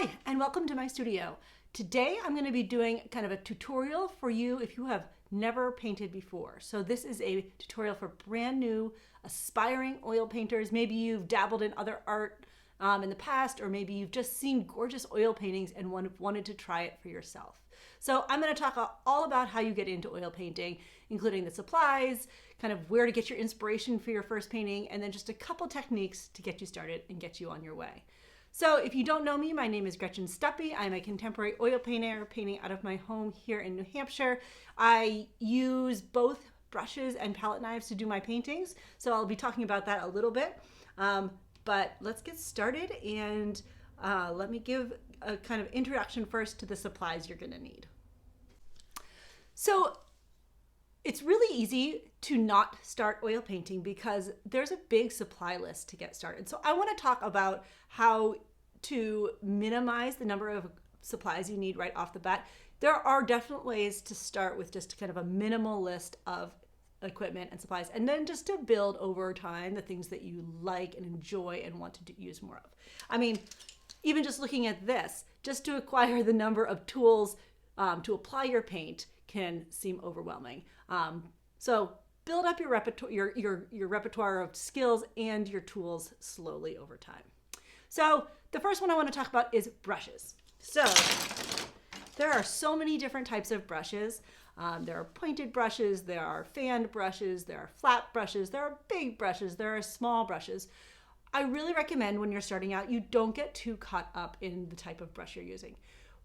Hi, and welcome to my studio. Today I'm going to be doing kind of a tutorial for you if you have never painted before. So this is a tutorial for brand new aspiring oil painters. Maybe you've dabbled in other art in the past, or maybe you've just seen gorgeous oil paintings and wanted to try it for yourself. So I'm going to talk all about how you get into oil painting, including the supplies, kind of where to get your inspiration for your first painting, and then just a couple techniques to get you started and get you on your way. So if you don't know me, my name is Gretchen Stuppy. I'm a contemporary oil painter painting out of my home here in New Hampshire. I use both brushes and palette knives to do my paintings, so I'll be talking about that a little bit. But let's get started, and let me give a kind of introduction first to the supplies you're gonna need. So it's really easy to not start oil painting because there's a big supply list to get started. So I want to talk about how to minimize the number of supplies you need right off the bat. There are definite ways to start with just kind of a minimal list of equipment and supplies, and then just to build over time the things that you like and enjoy and want to use more of. I mean, even just looking at this, just to acquire the number of tools to apply your paint can seem overwhelming. So build up your repertoire of skills and your tools slowly over time. So the first one I want to talk about is brushes. So there are so many different types of brushes. There are pointed brushes, there are fanned brushes, there are flat brushes, there are big brushes, there are small brushes. I really recommend when you're starting out, you don't get too caught up in the type of brush you're using.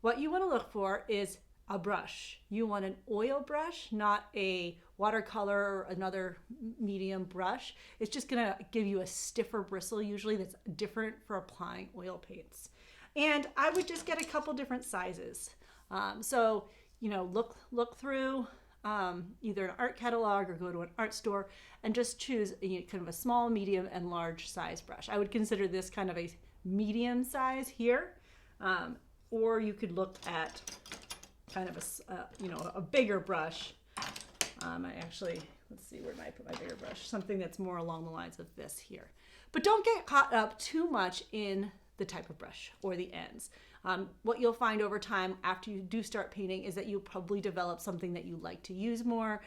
What you want to look for is a brush. You want an oil brush, not a watercolor or another medium brush. It's just gonna give you a stiffer bristle usually that's different for applying oil paints. And I would just get a couple different sizes. So, you know, look through either an art catalog or go to an art store and just choose kind of a small, medium, and large size brush. I would consider this kind of a medium size here, or you could look at kind of a bigger brush. Let's see, where did I put my bigger brush? Something that's more along the lines of this here. But don't get caught up too much in the type of brush or the ends. What you'll find over time after you do start painting is that you'll probably develop something that you like to use more,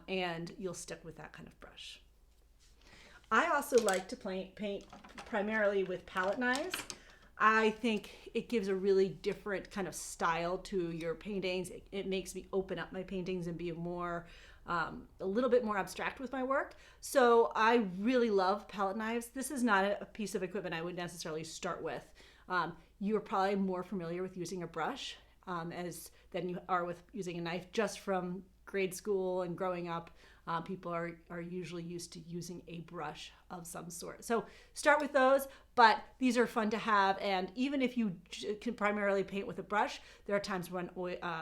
and you'll stick with that kind of brush. I also like to paint primarily with palette knives. I think it gives a really different kind of style to your paintings. It makes me open up my paintings and be a little bit more abstract with my work. So I really love palette knives. This is not a piece of equipment I would necessarily start with. You are probably more familiar with using a brush than you are with using a knife. Just from grade school and growing up, people are usually used to using a brush of some sort. So start with those, but these are fun to have. And even if you can primarily paint with a brush, there are times when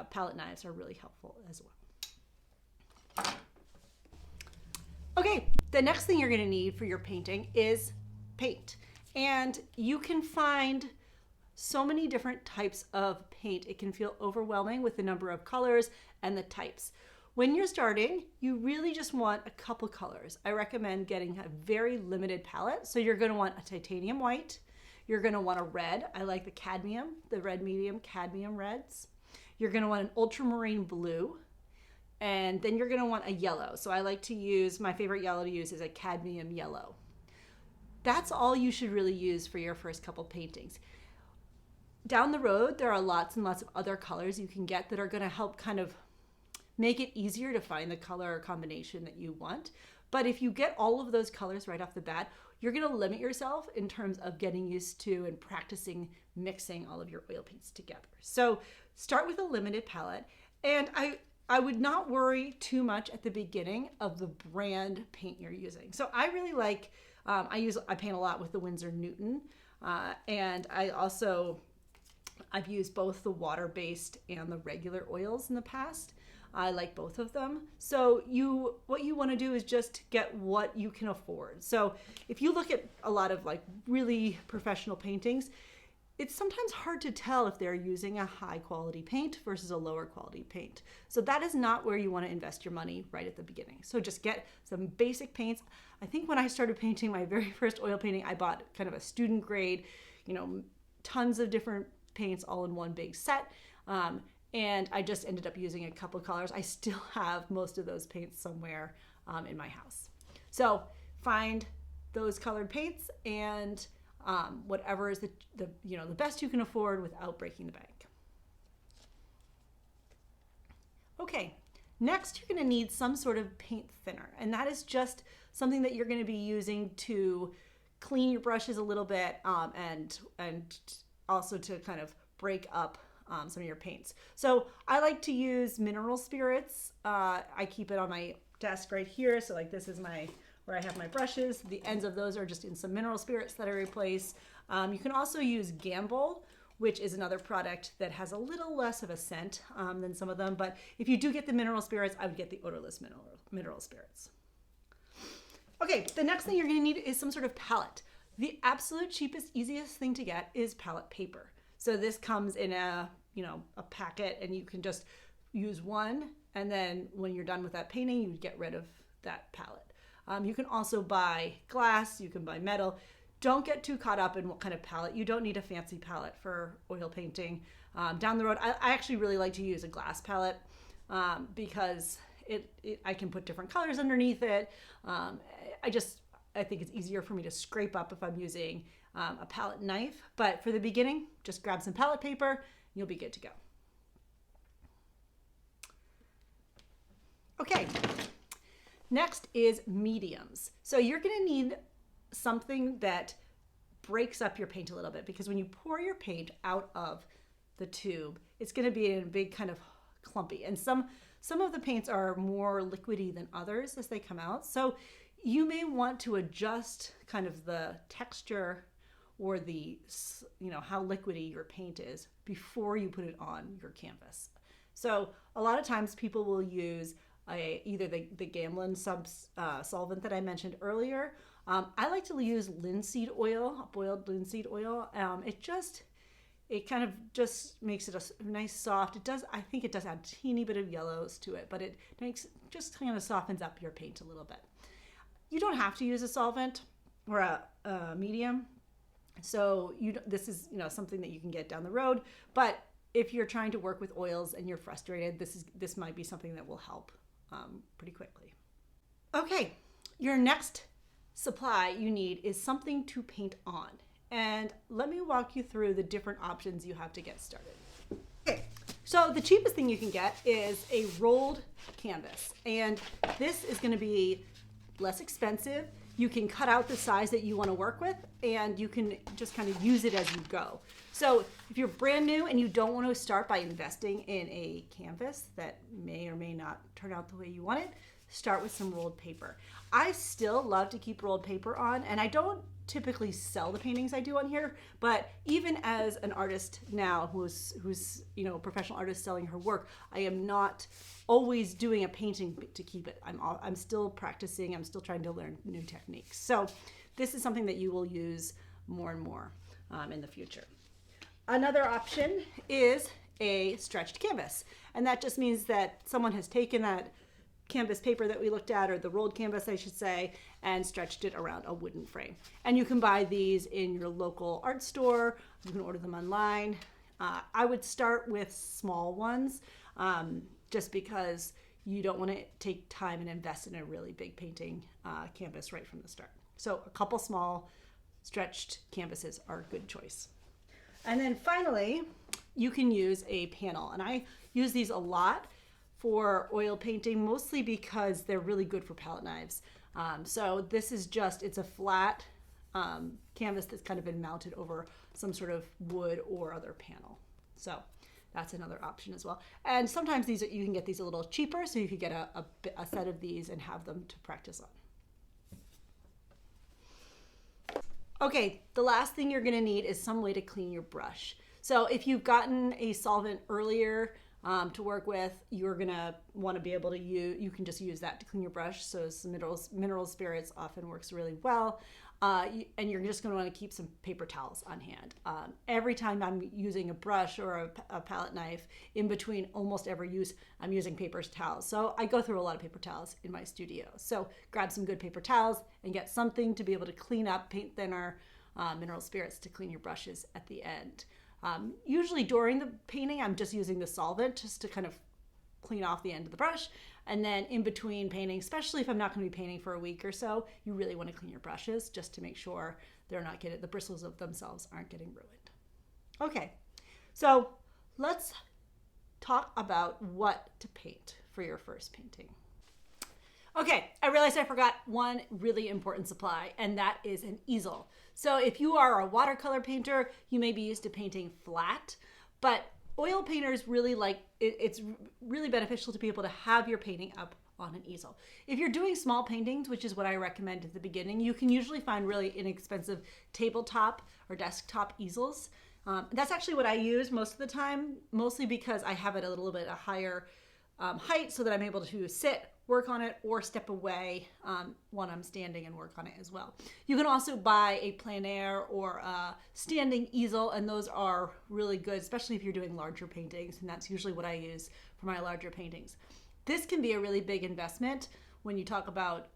palette knives are really helpful as well. Okay, the next thing you're gonna need for your painting is paint. And you can find so many different types of paint. It can feel overwhelming with the number of colors and the types. When you're starting, you really just want a couple colors. I recommend getting a very limited palette. So you're gonna want a titanium white. You're gonna want a red. I like the red medium cadmium reds. You're gonna want an ultramarine blue. And then you're gonna want a yellow. So I like to use, my favorite yellow to use is a cadmium yellow. That's all you should really use for your first couple paintings. Down the road, there are lots and lots of other colors you can get that are gonna help kind of make it easier to find the color combination that you want. But if you get all of those colors right off the bat, you're gonna limit yourself in terms of getting used to and practicing mixing all of your oil paints together. So start with a limited palette, and I would not worry too much at the beginning of the brand paint you're using. So I really like, I paint a lot with the Winsor Newton, and I've used both the water-based and the regular oils in the past. I like both of them. So what you want to do is just get what you can afford. So if you look at a lot of like really professional paintings, it's sometimes hard to tell if they're using a high quality paint versus a lower quality paint. So that is not where you want to invest your money right at the beginning. So just get some basic paints. I think when I started painting my very first oil painting, I bought kind of a student grade, tons of different paints all in one big set. And I just ended up using a couple of colors. I still have most of those paints somewhere in my house. So find those colored paints and whatever is the best you can afford without breaking the bank. Okay, next you're going to need some sort of paint thinner, and that is just something that you're going to be using to clean your brushes a little bit and also to kind of break up some of your paints. So I like to use mineral spirits. I keep it on my desk right here. So like this is where I have my brushes. The ends of those are just in some mineral spirits that I replace. You can also use Gamble, which is another product that has a little less of a scent than some of them. But if you do get the mineral spirits, I would get the odorless mineral spirits. Okay, the next thing you're going to need is some sort of palette. The absolute cheapest, easiest thing to get is palette paper. So this comes in a packet, and you can just use one, and then when you're done with that painting, you get rid of that palette. You can also buy glass, you can buy metal. Don't get too caught up in what kind of palette. You don't need a fancy palette for oil painting. Down the road, I actually really like to use a glass palette because I can put different colors underneath it. I think it's easier for me to scrape up if I'm using a palette knife. But for the beginning, just grab some palette paper, you'll be good to go. Okay, next is mediums. So you're gonna need something that breaks up your paint a little bit, because when you pour your paint out of the tube, it's gonna be in a big kind of clumpy. And some of the paints are more liquidy than others as they come out. So you may want to adjust kind of the texture or the, how liquidy your paint is before you put it on your canvas. So a lot of times people will use either the Gamblin solvent that I mentioned earlier. I like to use linseed oil, boiled linseed oil. It kind of just makes it a nice soft. I think it does add a teeny bit of yellows to it, but it just kind of softens up your paint a little bit. You don't have to use a solvent or a medium. So this is something that you can get down the road. But if you're trying to work with oils and you're frustrated, this might be something that will help pretty quickly. Okay, your next supply you need is something to paint on. And let me walk you through the different options you have to get started. Okay, so the cheapest thing you can get is a rolled canvas. And this is going to be less expensive. You can cut out the size that you want to work with, and you can just kind of use it as you go. So if you're brand new and you don't want to start by investing in a canvas that may or may not turn out the way you want it, start with some rolled paper. I still love to keep rolled paper on, and I don't typically sell the paintings I do on here, but even as an artist now who's a professional artist selling her work, I am not always doing a painting to keep it. I'm still practicing. I'm still trying to learn new techniques. So this is something that you will use more and more in the future. Another option is a stretched canvas, and that just means that someone has taken that canvas paper that we looked at, or the rolled canvas I should say, and stretched it around a wooden frame. And you can buy these in your local art store. You can order them online. I would start with small ones just because you don't want to take time and invest in a really big painting canvas right from the start. So a couple small stretched canvases are a good choice. And then finally, you can use a panel. And I use these a lot for oil painting, mostly because they're really good for palette knives. So this is it's a flat canvas that's kind of been mounted over some sort of wood or other panel. So that's another option as well. And sometimes you can get these a little cheaper, so you could get a set of these and have them to practice on. Okay, the last thing you're gonna need is some way to clean your brush. So if you've gotten a solvent earlier to work with, you're gonna want to be able to you can just use that to clean your brush. So some mineral spirits often works really well. And you're just going to want to keep some paper towels on hand. Every time I'm using a brush or a palette knife, in between almost every use, I'm using paper towels. So I go through a lot of paper towels in my studio. So grab some good paper towels and get something to be able to clean up, paint thinner, mineral spirits to clean your brushes at the end. Usually during the painting, I'm just using the solvent just to kind of clean off the end of the brush. And then in between painting, especially if I'm not going to be painting for a week or so, you really want to clean your brushes just to make sure they're not getting, the bristles of themselves aren't getting ruined. Okay, so let's talk about what to paint for your first painting. Okay, I realized I forgot one really important supply, and that is an easel. So if you are a watercolor painter, you may be used to painting flat, but oil painters really like, it's really beneficial to be able to have your painting up on an easel. If you're doing small paintings, which is what I recommend at the beginning, you can usually find really inexpensive tabletop or desktop easels. That's actually what I use most of the time, mostly because I have it a little bit a higher height so that I'm able to sit, work on it, or step away when I'm standing and work on it as well. You can also buy a plein air or a standing easel, and those are really good, especially if you're doing larger paintings, and that's usually what I use for my larger paintings. This can be a really big investment when you talk about,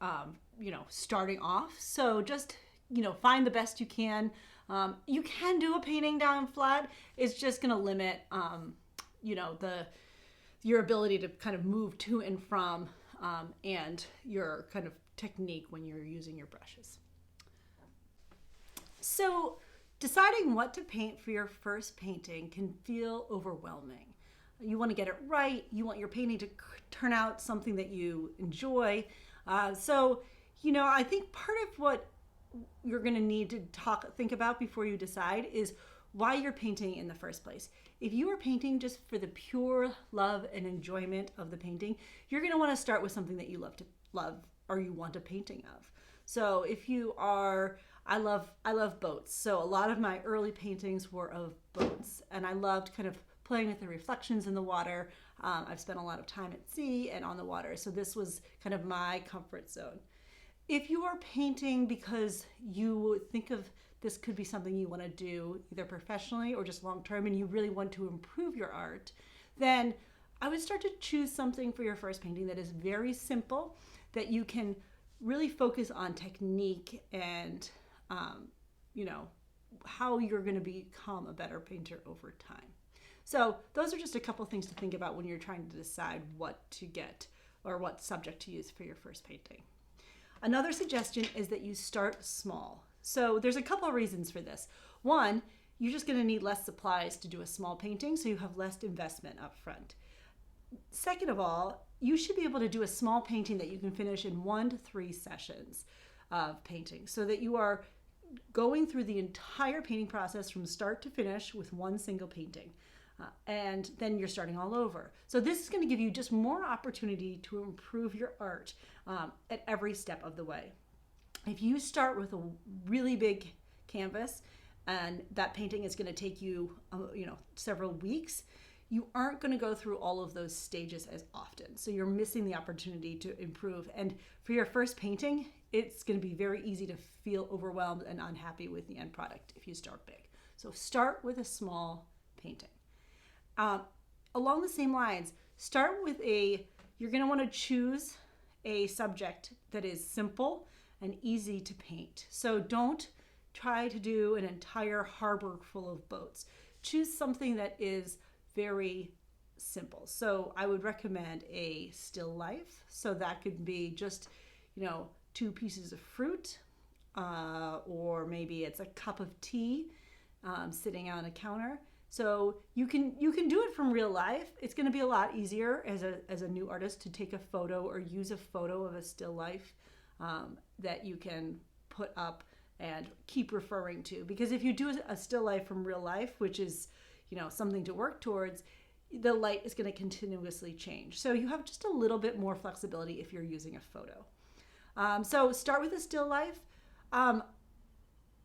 starting off. So just, find the best you can. You can do a painting down flat. It's just going to limit, your ability to kind of move to and from and your kind of technique when you're using your brushes. So deciding what to paint for your first painting can feel overwhelming. You want to get it right. You want your painting to turn out something that you enjoy. I think part of what you're going to need to think about before you decide is why you're painting in the first place. If you are painting just for the pure love and enjoyment of the painting, you're going to want to start with something that you love or you want a painting of. So if you are, I love boats. So a lot of my early paintings were of boats, and I loved kind of playing with the reflections in the water. I've spent a lot of time at sea and on the water, so this was kind of my comfort zone. If you are painting because you think of this could be something you want to do either professionally or just long term, and you really want to improve your art, then I would start to choose something for your first painting that is very simple, that you can really focus on technique and how you're going to become a better painter over time. So those are just a couple things to think about when you're trying to decide what to get or what subject to use for your first painting. Another suggestion is that you start small. So there's a couple of reasons for this. One, you're just going to need less supplies to do a small painting, so you have less investment up front. Second of all, you should be able to do a small painting that you can finish in 1 to 3 sessions of painting, so that you are going through the entire painting process from start to finish with one single painting. And then you're starting all over. So this is going to give you just more opportunity to improve your art at every step of the way. If you start with a really big canvas and that painting is going to take you, several weeks, you aren't going to go through all of those stages as often. So you're missing the opportunity to improve. And for your first painting, it's going to be very easy to feel overwhelmed and unhappy with the end product if you start big. So start with a small painting. Along the same lines, you're going to want to choose a subject that is simple and easy to paint. So don't try to do an entire harbor full of boats. Choose something that is very simple. So I would recommend a still life. So that could be just, 2 pieces of fruit, or maybe it's a cup of tea sitting on a counter. So you can do it from real life. It's going to be a lot easier as a new artist to take a photo or use a photo of a still life that you can put up and keep referring to. Because if you do a still life from real life, which is something to work towards, the light is going to continuously change. So you have just a little bit more flexibility if you're using a photo. So start with a still life.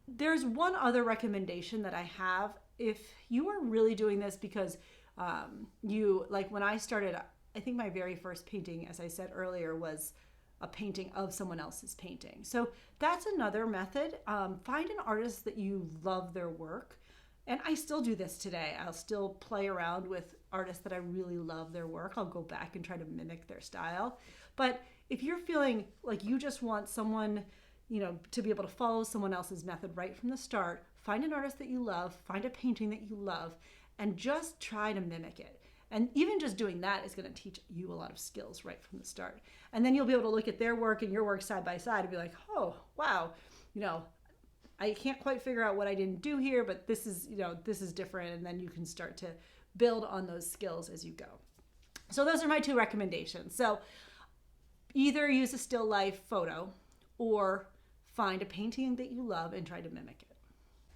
There's one other recommendation that I have. If you are really doing this because when I started, I think my very first painting, as I said earlier, was a painting of someone else's painting. So that's another method. Find an artist that you love their work. And I still do this today. I'll still play around with artists that I really love their work. I'll go back and try to mimic their style. But if you're feeling like you just want someone, to be able to follow someone else's method right from the start, find an artist that you love, find a painting that you love, and just try to mimic it. And even just doing that is going to teach you a lot of skills right from the start. And then you'll be able to look at their work and your work side by side and be like, oh, wow, I can't quite figure out what I didn't do here, but this is different. And then you can start to build on those skills as you go. So those are my 2 recommendations. So either use a still life photo or find a painting that you love and try to mimic it.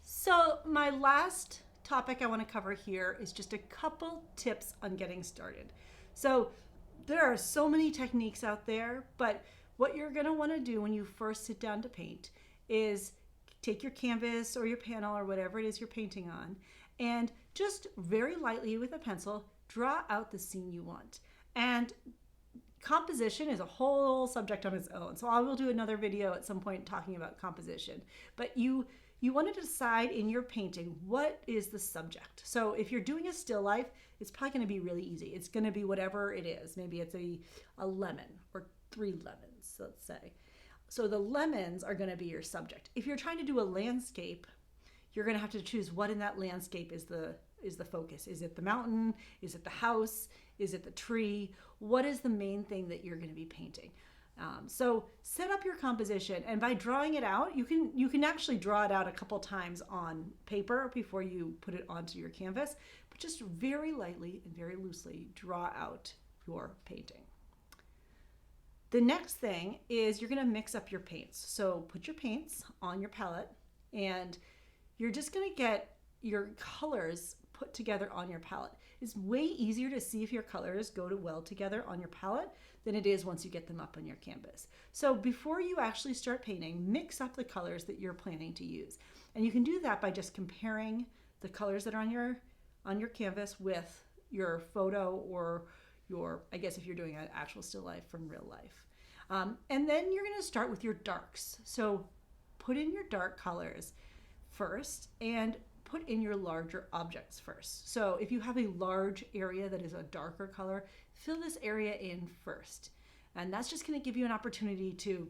So my last topic I want to cover here is just a couple tips on getting started. So there are so many techniques out there, but what you're going to want to do when you first sit down to paint is take your canvas or your panel or whatever it is you're painting on, and just very lightly with a pencil, draw out the scene you want. And composition is a whole subject on its own. So I will do another video at some point talking about composition, but you want to decide in your painting, what is the subject? So if you're doing a still life, it's probably going to be really easy. It's going to be whatever it is. Maybe it's a lemon or 3 lemons, let's say. So the lemons are going to be your subject. If you're trying to do a landscape, you're going to have to choose what in that landscape is the focus. Is it the mountain? Is it the house? Is it the tree? What is the main thing that you're going to be painting? So set up your composition, and by drawing it out, you can actually draw it out a couple times on paper before you put it onto your canvas, but just very lightly and very loosely draw out your painting. The next thing is you're going to mix up your paints. So put your paints on your palette, and you're just going to get your colors put together on your palette. It's way easier to see if your colors go well together on your palette than it is once you get them up on your canvas. So before you actually start painting, mix up the colors that you're planning to use. And you can do that by just comparing the colors that are on your canvas with your photo or I guess if you're doing an actual still life from real life. And then you're going to start with your darks. So put in your dark colors first and put in your larger objects first. So if you have a large area that is a darker color, fill this area in first. And that's just going to give you an opportunity to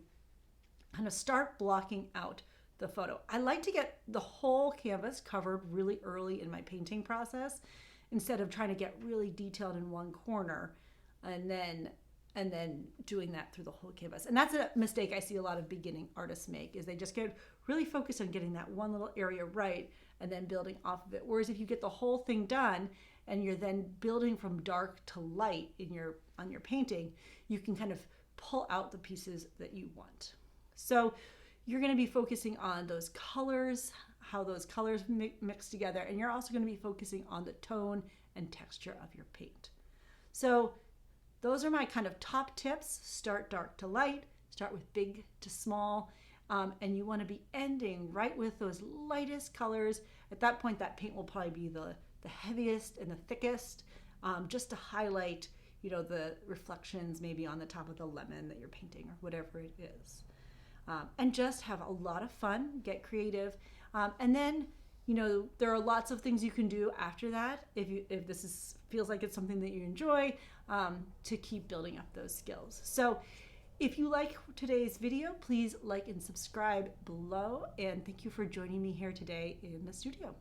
kind of start blocking out the photo. I like to get the whole canvas covered really early in my painting process instead of trying to get really detailed in one corner and then doing that through the whole canvas. And that's a mistake I see a lot of beginning artists make, is they just get really focused on getting that one little area right and then building off of it. Whereas if you get the whole thing done and you're then building from dark to light on your painting, you can kind of pull out the pieces that you want. So you're going to be focusing on those colors, how those colors mix together, and you're also going to be focusing on the tone and texture of your paint. So those are my kind of top tips. Start dark to light, start with big to small, and you want to be ending right with those lightest colors. At that point, that paint will probably be the heaviest and the thickest, just to highlight, the reflections maybe on the top of the lemon that you're painting or whatever it is. And just have a lot of fun, get creative. And then, there are lots of things you can do after that if this feels like it's something that you enjoy, to keep building up those skills. So if you like today's video, please like and subscribe below. And thank you for joining me here today in the studio.